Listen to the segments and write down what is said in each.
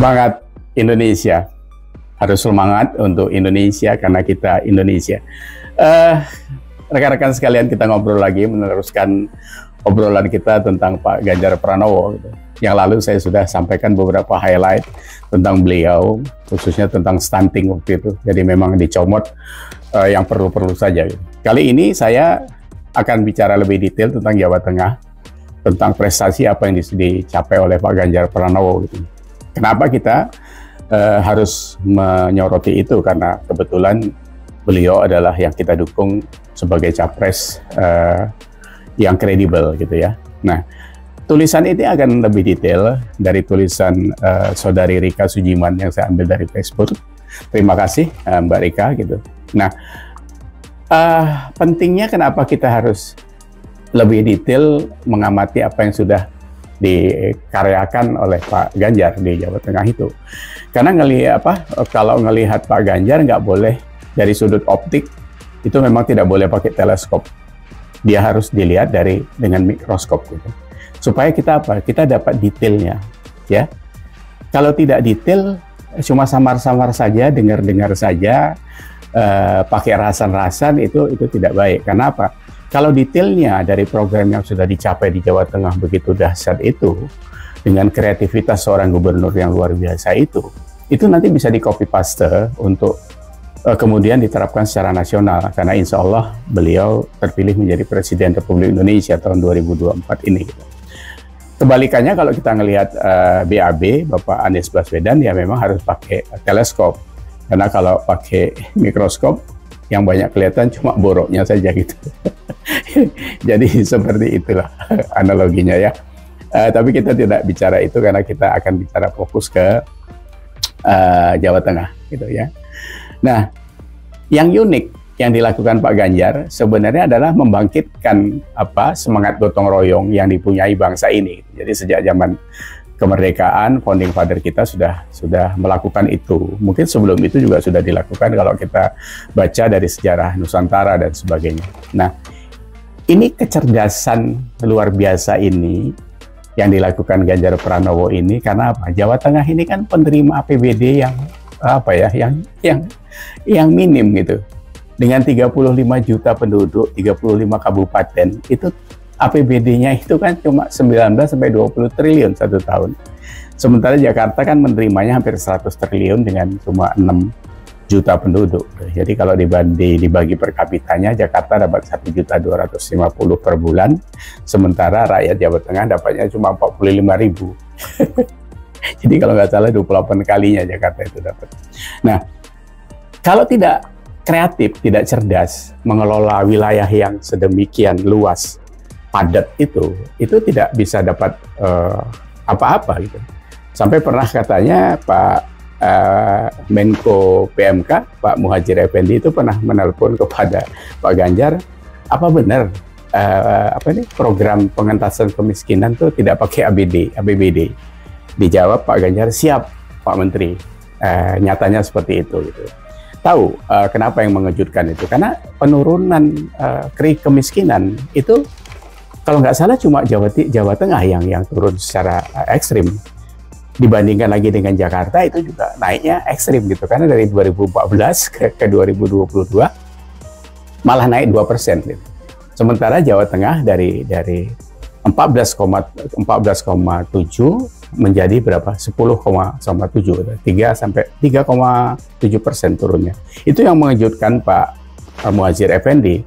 Semangat Indonesia, harus semangat untuk Indonesia karena kita Indonesia. Rekan-rekan sekalian, kita ngobrol lagi, meneruskan obrolan kita tentang Pak Ganjar Pranowo. Yang lalu saya sudah sampaikan beberapa highlight tentang beliau, khususnya tentang stunting waktu itu. Jadi memang dicomot yang perlu-perlu saja. Kali ini saya akan bicara lebih detail tentang Jawa Tengah, tentang prestasi apa yang dicapai oleh Pak Ganjar Pranowo. Kenapa kita harus menyoroti itu? Karena kebetulan beliau adalah yang kita dukung sebagai capres yang kredibel gitu ya. Nah, tulisan ini akan lebih detail dari tulisan saudari Rika Sujiman yang saya ambil dari Facebook. Terima kasih Mbak Rika gitu. Nah, pentingnya kenapa kita harus lebih detail mengamati apa yang sudah dikaryakan oleh Pak Ganjar di Jawa Tengah itu. Karena kalau ngelihat Pak Ganjar nggak boleh dari sudut optik, itu memang tidak boleh pakai teleskop. Dia harus dilihat dengan mikroskop gitu. Supaya kita kita dapat detailnya, ya. Kalau tidak detail, cuma samar-samar saja, dengar-dengar saja, pakai rasan-rasan, itu tidak baik. Karena apa? Kalau detailnya dari program yang sudah dicapai di Jawa Tengah begitu dahsyat itu, dengan kreativitas seorang gubernur yang luar biasa itu nanti bisa di copy paste untuk kemudian diterapkan secara nasional, karena insya Allah beliau terpilih menjadi Presiden Republik Indonesia tahun 2024 ini. Kebalikannya kalau kita ngelihat BAB, Bapak Anies Baswedan, ya memang harus pakai teleskop, karena kalau pakai mikroskop yang banyak kelihatan cuma boroknya saja gitu. Jadi seperti itulah analoginya ya. Tapi kita tidak bicara itu karena kita akan bicara fokus ke Jawa Tengah gitu ya. Nah, yang unik yang dilakukan Pak Ganjar sebenarnya adalah membangkitkan semangat gotong royong yang dipunyai bangsa ini. Jadi sejak zaman kemerdekaan, founding father kita sudah melakukan itu. Mungkin sebelum itu juga sudah dilakukan kalau kita baca dari sejarah Nusantara dan sebagainya. Nah, ini kecerdasan luar biasa ini yang dilakukan Ganjar Pranowo ini karena apa? Jawa Tengah ini kan penerima APBD yang minim gitu. Dengan 35 juta penduduk, 35 kabupaten, itu APBD-nya itu kan cuma 19-20 triliun satu tahun. Sementara Jakarta kan menerimanya hampir 100 triliun dengan cuma 6 juta penduduk. Jadi kalau dibagi per kapitanya, Jakarta dapat 1.250.000 per bulan, sementara rakyat Jawa Tengah dapatnya cuma 45.000. Jadi kalau nggak salah 28 kalinya Jakarta itu dapat. Nah, kalau tidak kreatif, tidak cerdas mengelola wilayah yang sedemikian luas, padat itu tidak bisa dapat apa-apa gitu. Sampai pernah katanya Pak Menko PMK, Pak Muhadjir Effendi itu pernah menelpon kepada Pak Ganjar, apa benar program pengentasan kemiskinan itu tidak pakai APBD? Dijawab Pak Ganjar, siap Pak Menteri. Nyatanya seperti itu gitu. Tahu kenapa yang mengejutkan itu? Karena penurunan kemiskinan itu kalau nggak salah cuma Jawa Tengah yang turun secara ekstrim. Dibandingkan lagi dengan Jakarta itu juga naiknya ekstrim gitu. Karena dari 2014 ke 2022 malah naik 2% gitu. Sementara Jawa Tengah dari 14,7 menjadi berapa? 10,7, 3,7% turunnya. Itu yang mengejutkan Pak Muhadjir Effendi.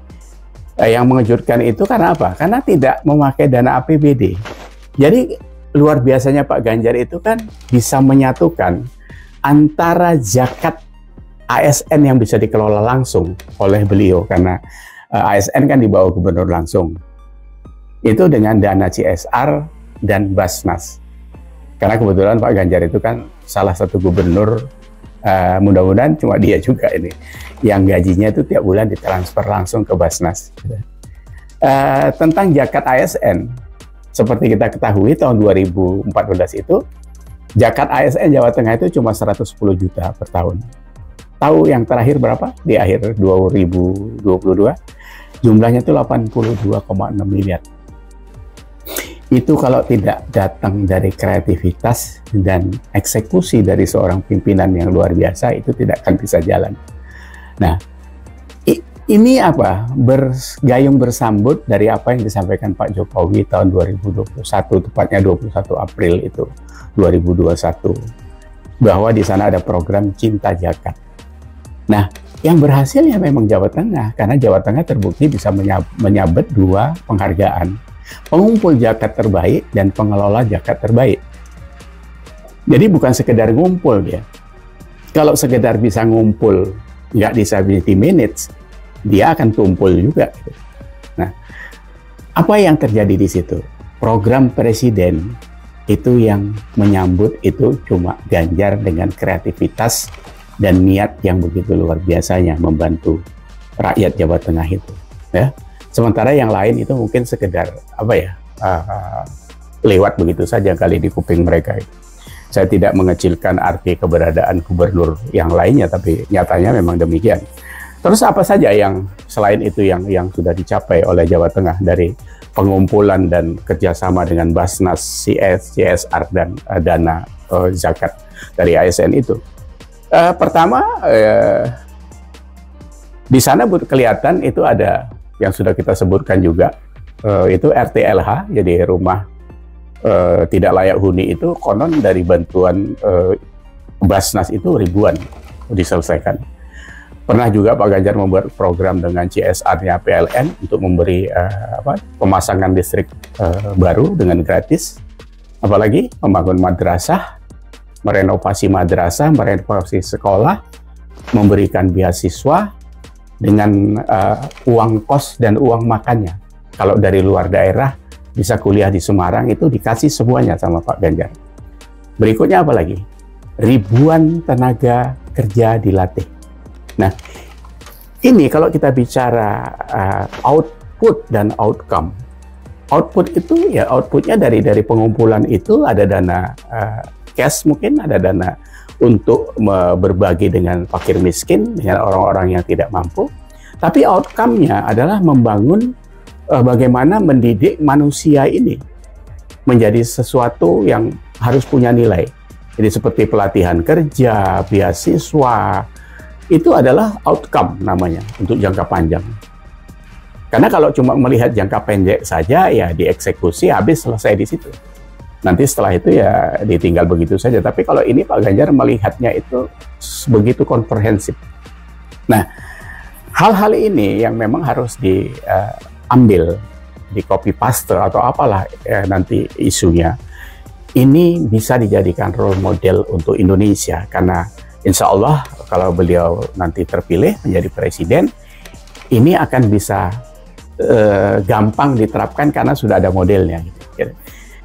Yang mengejutkan itu karena apa? Karena tidak memakai dana APBD. Jadi luar biasanya Pak Ganjar itu kan bisa menyatukan antara zakat ASN yang bisa dikelola langsung oleh beliau, karena ASN kan dibawa gubernur langsung. Itu dengan dana CSR dan Basnas. Karena kebetulan Pak Ganjar itu kan salah satu gubernur, mudah-mudahan cuma dia juga ini, yang gajinya itu tiap bulan ditransfer langsung ke Basnas. Tentang zakat ASN, seperti kita ketahui tahun 2014 itu, zakat ASN Jawa Tengah itu cuma 110 juta per tahun. Tahu yang terakhir berapa? Di akhir 2022, jumlahnya itu 82,6 miliar. itu kalau tidak datang dari kreativitas dan eksekusi dari seorang pimpinan yang luar biasa, itu tidak akan bisa jalan. Nah, ini apa? Bergayung bersambut dari apa yang disampaikan Pak Jokowi tahun 2021, tepatnya 21 April itu 2021, bahwa di sana ada program Cinta Jakat. Nah, yang berhasil ya memang Jawa Tengah, karena Jawa Tengah terbukti bisa menyabet 2 penghargaan, pengumpul zakat terbaik dan pengelola zakat terbaik. Jadi bukan sekedar ngumpul dia. Kalau sekedar bisa ngumpul, nggak disability minutes, dia akan tumpul juga. Nah, apa yang terjadi di situ? Program presiden itu yang menyambut itu cuma Ganjar dengan kreativitas dan niat yang begitu luar biasanya membantu rakyat Jawa Tengah itu. Ya. Sementara yang lain itu mungkin sekedar apa ya, lewat begitu saja kali di kuping mereka. Saya tidak mengecilkan arti keberadaan gubernur yang lainnya, tapi nyatanya memang demikian. Terus apa saja yang selain itu yang sudah dicapai oleh Jawa Tengah dari pengumpulan dan kerjasama dengan Basnas, CSR dan dana zakat dari ASN itu? Pertama, di sana kelihatan itu ada yang sudah kita sebutkan juga, itu RTLH, jadi rumah tidak layak huni itu konon dari bantuan Basnas itu ribuan diselesaikan. Pernah juga Pak Ganjar membuat program dengan CSR-nya PLN untuk memberi pemasangan listrik baru dengan gratis. Apalagi membangun madrasah, merenovasi madrasah, merenovasi sekolah, memberikan beasiswa dengan uang kos dan uang makannya. Kalau dari luar daerah bisa kuliah di Semarang itu dikasih semuanya sama Pak Ganjar. Berikutnya apa lagi? Ribuan tenaga kerja dilatih. Nah, ini kalau kita bicara output dan outcome. Output itu ya outputnya dari pengumpulan itu ada dana cash, mungkin ada dana untuk berbagi dengan fakir miskin, dengan orang-orang yang tidak mampu. Tapi outcome-nya adalah membangun bagaimana mendidik manusia ini menjadi sesuatu yang harus punya nilai. Jadi seperti pelatihan kerja, beasiswa, itu adalah outcome namanya untuk jangka panjang. Karena kalau cuma melihat jangka pendek saja, ya dieksekusi, habis, selesai di situ. Nanti setelah itu ya ditinggal begitu saja. Tapi kalau ini Pak Ganjar melihatnya itu begitu komprehensif. Nah, hal-hal ini yang memang harus diambil, di copy paste atau apalah nanti isunya. Ini bisa dijadikan role model untuk Indonesia. Karena insya Allah kalau beliau nanti terpilih menjadi presiden, ini akan bisa gampang diterapkan karena sudah ada modelnya. Gitu.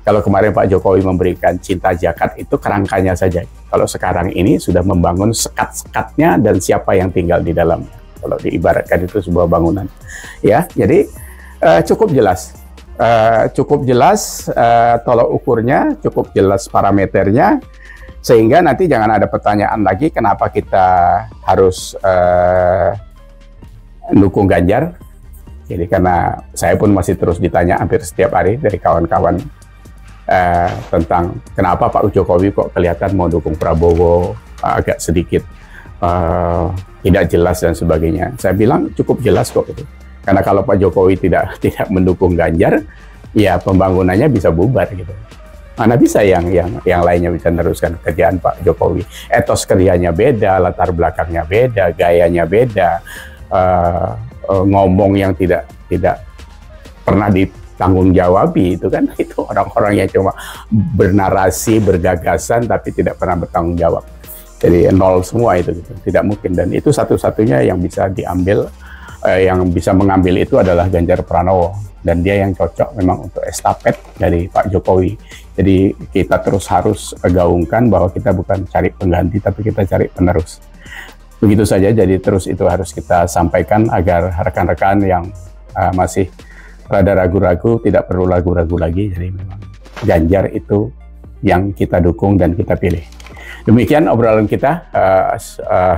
Kalau kemarin Pak Jokowi memberikan Cinta Jakat itu kerangkanya saja. Kalau sekarang ini sudah membangun sekat-sekatnya dan siapa yang tinggal di dalam. Kalau diibaratkan itu sebuah bangunan. Ya, jadi cukup jelas. Cukup jelas tolok ukurnya, cukup jelas parameternya. Sehingga nanti jangan ada pertanyaan lagi kenapa kita harus dukung Ganjar. Jadi karena saya pun masih terus ditanya hampir setiap hari dari kawan-kawan tentang kenapa Pak Jokowi kok kelihatan mau dukung Prabowo, agak sedikit tidak jelas dan sebagainya. Saya bilang cukup jelas kok itu. Karena kalau Pak Jokowi tidak mendukung Ganjar, ya pembangunannya bisa bubar gitu. Mana bisa yang lainnya bisa meneruskan kerjaan Pak Jokowi. Etos kerjanya beda, latar belakangnya beda, gayanya beda, ngomong yang tidak pernah ditanggung jawabi itu kan, itu orang-orang yang cuma bernarasi, bergagasan tapi tidak pernah bertanggung jawab. Jadi nol semua itu gitu. Tidak mungkin, dan itu satu-satunya yang bisa diambil, yang bisa mengambil itu adalah Ganjar Pranowo, dan dia yang cocok memang untuk estafet dari Pak Jokowi. Jadi kita terus harus gaungkan bahwa kita bukan cari pengganti tapi kita cari penerus. Begitu saja, jadi terus itu harus kita sampaikan agar rekan-rekan yang masih rada ragu-ragu tidak perlu ragu-ragu lagi. Jadi memang Ganjar itu yang kita dukung dan kita pilih. Demikian obrolan kita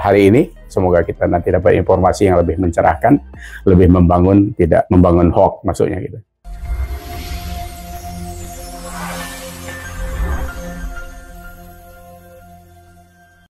hari ini. Semoga kita nanti dapat informasi yang lebih mencerahkan, lebih membangun, tidak membangun hoax maksudnya gitu.